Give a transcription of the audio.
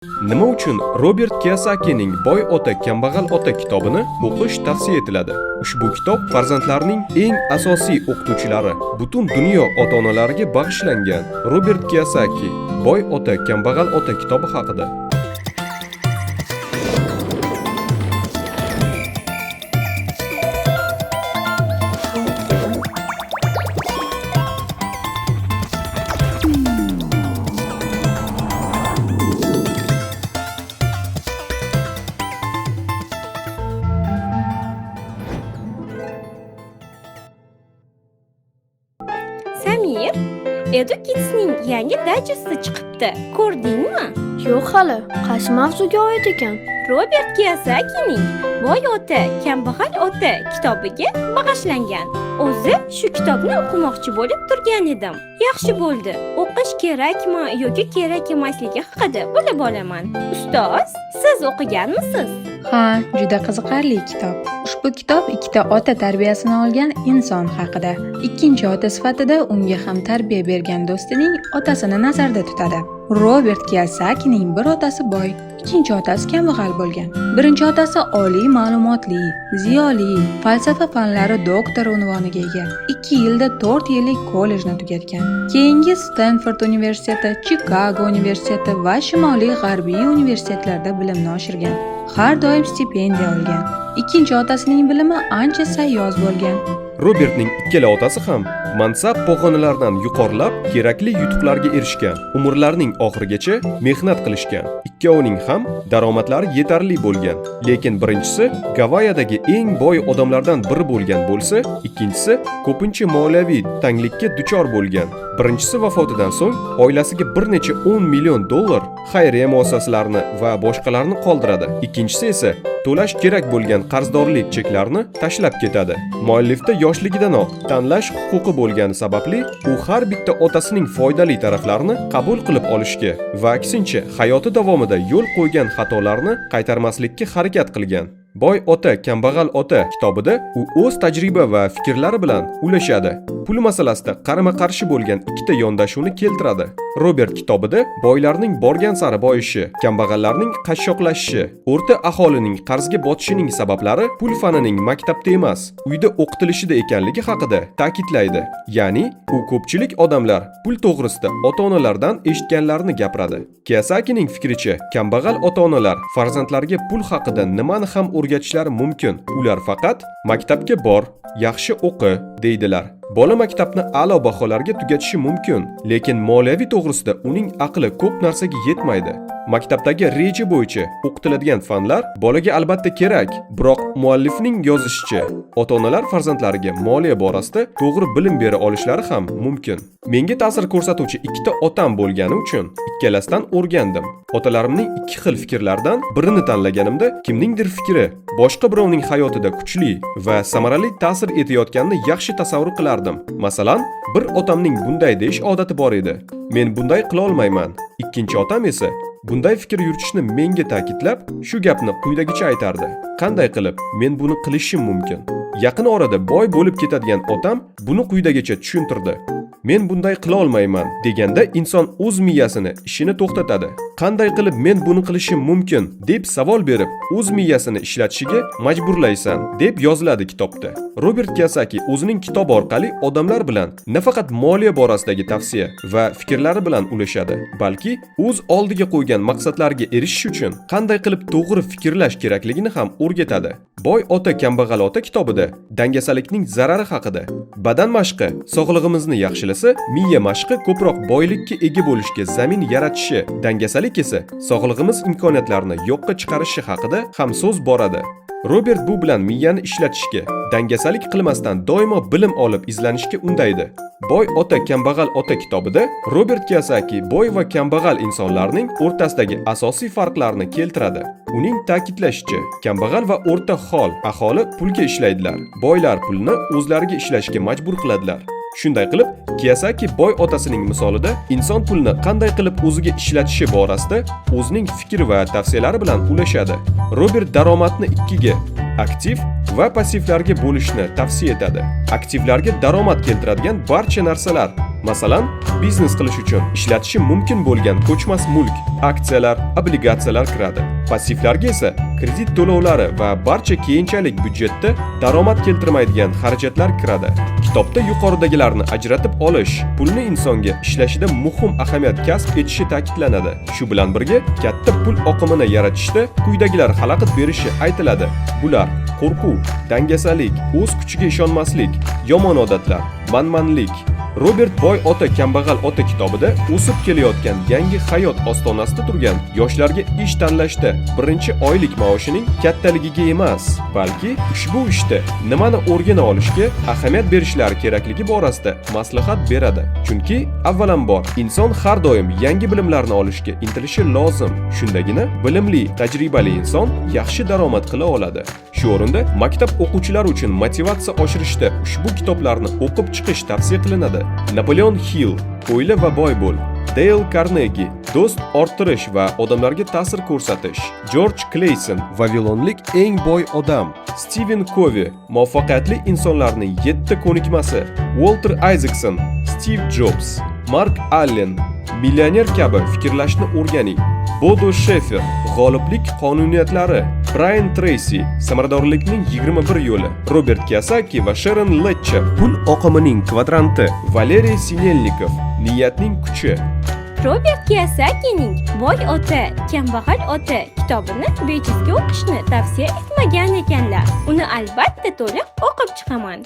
Nima uchun Robert Kiyosakining Boy ota, kambag'al ota kitobini o'qish tavsiya etiladi? Ushbu kitob farzandlarning eng asosiy o'qituvchilari, butun dunyo ota-onalariga bag'ishlangan Robert Kiyosaki Boy ota, kambag'al ota kitobi haqida. Samir, EduKids'ning yangi dayjesti chiqibdi. Ko'rdingmi? Yo'q hali, qaysi mavzuga oid ekan? Robert Kiyosakining Boy ota, kambag'al ota kitobiga bag'ishlangan. O'zi shu kitobni o'qimoqchi bo'lib turgan edim. Yaxshi bo'ldi. O'qish kerakmi yoki kerak emasligi haqida bilib olaman. Ustoz, siz o'qiganmisiz? Ha, juda qiziqarli kitob. Ushbu kitob ikkita ota tarbiyasini olgan inson haqida. Ikkinchi ota sifatida unga ham tarbiya bergan do'stining otasini nazarda tutadi. Robert Kiyosakining bir otasi boy, ikkinchi otasi kambag'al bo'lgan. Birinchi otasi oliy ma'lumotli, ziyoli, falsafa fanlari doktori unvoniga ega. 2 yilda 4 yillik kollejni tugatgan. Keyingi Stanford universiteti, Chicago universiteti va Shimoliy G'arbiy universitetlarda bilimni oshirgan. Har doim stipendiya olgan. Ikkinchi otasining bilimi ancha sayyoz bo'lgan. Robertning ikkala otasi ham mansab pog'onalaridan yuqorilab kerakli yutuqlarga erishgan. Umrlarining oxirigacha mehnat qilishgan. Ikkovining ham daromadlari yetarli bo'lgan. Lekin birinchisi Gavayadagi eng boy odamlardan biri bo'lgan bo'lsa, ikkinchisi ko'pincha moliyaviy tanglikka duchor bo'lgan. Birinchisi vafotidan so'ng oilasiga bir necha 10 million dollar xayriya muassasalarini va boshqalarni qoldiradi. Ikkinchisi esa to'lash kerak bo'lgan qarzdorlik cheklarini tashlab ketadi. Muallifda yoshligidanoq tanlash huquqi bo'lgani sababli u har bitta otasining foydali taraflarini qabul qilib olishga va aksincha hayoti davomida yo'l qo'ygan xatolarni qaytarmaslikka harakat qilgan. Boy ota, kambag'al ota kitobida u o'z tajriba va fikrlari bilan ulashadi. Pul masalasida qarama-qarshi bo'lgan ikkita yondashuvni keltiradi. Robert kitobida boylarning borgan sari boyishi, kambag'allarning qashshoqlashishi, o'rta aholining qarzga botishining sabablari pul fanining maktabda emas, uyda o'qitilishida ekanligi haqida ta'kidlaydi. Ya'ni, u ko'pchilik odamlar pul to'g'risida ota-onalardan eshitganlarini gapiradi. Kiyosakining fikricha, kambag'al ota-onalar farzandlariga pul haqida nimani ham o'rgatishlari mumkin. Ular faqat maktabga bor, yaxshi o'qi deydilar. Bola maktabni a'lo baholarga tugatishi mumkin, lekin moliyaviy to'g'risida uning aqli ko'p narsaga yetmaydi. Maktabdagi reja bo'yicha o'qitiladigan fanlar bolaga albatta kerak, biroq muallifning yozishicha, ota-onalar farzandlariga moliya borasida to'g'ri bilim bera olishlari ham mumkin. Menga ta'sir ko'rsatuvchi ikkita otam bo'lgani uchun ikkalasidan o'rgandim. Otalarimning ikki xil fikrlaridan birini tanlaganimda kimningdir fikri boshqa birovning hayotida kuchli va samarali ta'sir etayotganini yaxshi tasavvur qilardim. Masalan, bir otamning bunday deyish odati bor edi. Men bunday qila olmayman. Ikkinchi otam esa bunday fikr yuritishni menga ta'kidlab, shu gapni quyidagicha aytardi. Qanday qilib men buni qilishim mumkin? Yaqin orada boy bo'lib ketadigan otam buni quyidagicha tushuntirdi. Men bunday qila olmayman deganda inson o'z miyasini ishini to'xtatadi. Qanday qilib men buni qilishim mumkin deb savol berib, o'z miyasini ishlatishiga majburlaysan deb yoziladi kitobda. Robert Kiyosaki o'zining kitob orqali odamlar bilan nafaqat moliya borasidagi tavsiya va fikrlari bilan ulashadi, balki o'z oldiga qo'ygan maqsadlariga erishish uchun qanday qilib to'g'ri fikrlash kerakligini ham o'rgatadi. Boy ota, kambag'al ota kitobida dangasalikning zarari haqida, badan mashqi sog'lig'imizni yaxshilasa, miya mashqi ko'proq boylikka ega bo'lishga zamin yaratishi, dangasalik esa sog'lig'imiz imkoniyatlarini yo'qqa chiqarishi haqida ham so'z boradi. Robert bu bilan miyani ishlatishga, dangasalik qilmasdan doimo bilim olib izlanishga undaydi. Boy ota, kambag'al ota kitobida Robert Kiyosaki boy va kambag'al insonlarning o'rtasidagi asosiy farqlarni keltiradi. Uning ta'kidlashicha, kambag'al va o'rta hol aholi pulga ishlaydilar. Boylar pulni o'zlariga ishlashga majbur qiladilar. Shunday qilib, Kiyosaki boy otasining misolida inson pulni qanday qilib o'ziga ishlatishi borasida o'zining fikr va tavsiyalari bilan ulashadi. Robert daromadni ikkiga, aktiv va passivlarga bo'lishni tavsiya etadi. Aktivlarga daromad keltiradigan barcha narsalar Masalan, biznes qilish uchun ishlatishi mumkin bo'lgan ko'chmas mulk, aksiyalar, obligatsiyalar kiradi. Passivlarga esa kredit to'lovlari va barcha keyinchalik byudjetda daromad keltirmaydigan xarajatlar kiradi. Kitobda yuqoridagilarni ajratib olish pulni insonga ishlashida muhim ahamiyat kasb etishi ta'kidlanadi. Shu bilan birga katta pul oqimini yaratishda quyidagilar xalaqit berishi aytiladi. Bular qo'rquv, dangasalik, o'z kuchiga ishonmaslik, yomon odatlar, manmanlik. Robert Boy ota kambag'al ota kitobida o'sib kelayotgan yangi hayot ostonasida turgan yoshlarga ish tanlashda birinchi oylik maoshining kattaligiga emas, balki ushbu ishda nimani o'rgana olishga ahamiyat berishlari kerakligi borasida maslahat beradi. Chunki avvalambor inson har doim yangi bilimlarni olishga intilishi lozim. Shundagina bilimli, tajribali inson yaxshi daromad qila oladi. Shu o'rinda maktab o'quvchilari uchun motivatsiya oshirishda ushbu kitoblarni o'qib chiqish tavsiya qilinadi. Napoleon Hill, O'yla va boy bo'l. Dale Carnegie, do'st orttirish va odamlarga ta'sir ko'rsatish. George Clayson, Vavilonlik eng boy odam. Stephen Covey, muvaffaqiyatli insonlarning 7 ko'nikmasi. Walter Isaacson, Steve Jobs, Mark Allen, millioner kabi fikrlashni o'rganing. Bodo Shefer, g'oliblik qonuniyatlari. Brian Tracy, samaradorlikning 21 yo'li. Robert Kiyosaki va Sharon Lecher, pul oqimining kvadranti. Valeriy Sinelnikov, niyatning kuchi. Robert Kiyosakining Boy ota, kambag'al ota kitobini bejizga o'qishni tavsiya etmagan ekanlar. Uni albatta to'liq o'qib chiqaman.